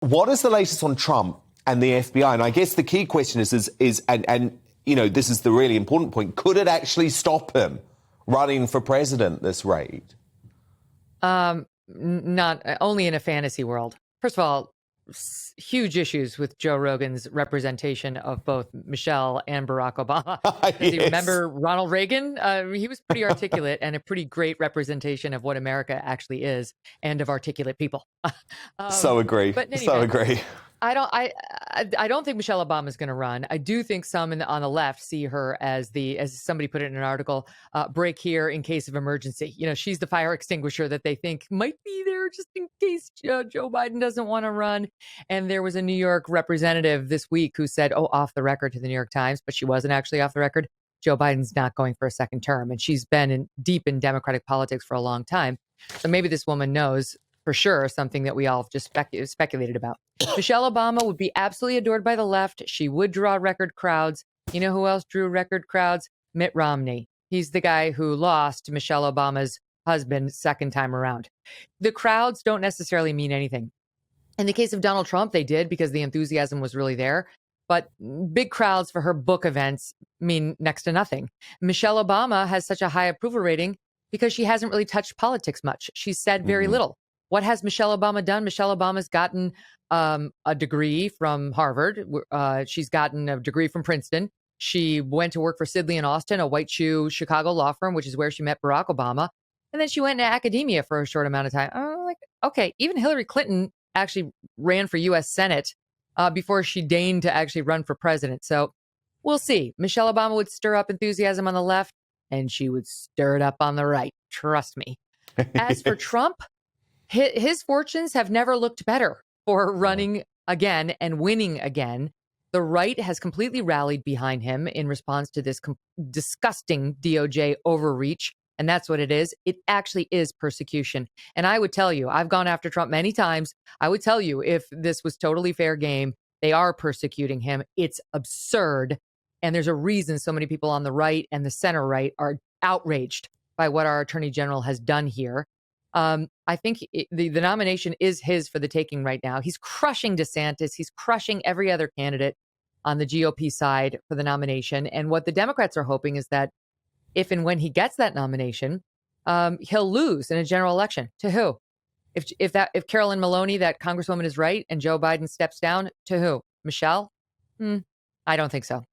What is the latest on Trump and the FBI? And I guess the key question is you know, this is the really important point. Could it actually stop him running for president, this raid? Not only in a fantasy world. First of all, huge issues with Joe Rogan's representation of both Michelle and Barack Obama. Does he remember Ronald Reagan? He was pretty articulate and a pretty great representation of what America actually is and of articulate people. So agree. So agree. I don't think Michelle Obama is going to run. I do think some on the left see her as as somebody put it in an article, break here in case of emergency. You know, she's the fire extinguisher that they think might be there just in case Joe Biden doesn't want to run. And there was a New York representative this week who said, off the record to the New York Times, but she wasn't actually off the record. Joe Biden's not going for a second term. And she's been deep in Democratic politics for a long time. So maybe this woman knows for sure something that we all just speculated about. Michelle Obama would be absolutely adored by the left. She would draw record crowds. You know who else drew record crowds? Mitt Romney. He's the guy who lost to Michelle Obama's husband second time around. The crowds don't necessarily mean anything. In the case of Donald Trump, they did because the enthusiasm was really there. But big crowds for her book events mean next to nothing. Michelle Obama has such a high approval rating because she hasn't really touched politics much. She's said very little. What has Michelle Obama done? Michelle Obama's gotten a degree from Harvard. She's gotten a degree from Princeton. She went to work for Sidley & Austin, a white shoe Chicago law firm, which is where she met Barack Obama. And then she went into academia for a short amount of time. I'm like, okay, even Hillary Clinton actually ran for U.S. Senate before she deigned to actually run for president. So we'll see. Michelle Obama would stir up enthusiasm on the left, and she would stir it up on the right. Trust me. As for Trump, his fortunes have never looked better for running again and winning again. The right has completely rallied behind him in response to this disgusting DOJ overreach. And that's what it is. It actually is persecution. And I would tell you, I've gone after Trump many times. I would tell you, if this was totally fair game, they are persecuting him. It's absurd. And there's a reason so many people on the right and the center right are outraged by what our attorney general has done here. I think the nomination is his for the taking right now. He's crushing DeSantis. He's crushing every other candidate on the GOP side for the nomination. And what the Democrats are hoping is that if and when he gets that nomination, he'll lose in a general election. To who? If Carolyn Maloney, that congresswoman, is right and Joe Biden steps down, to who? Michelle? I don't think so.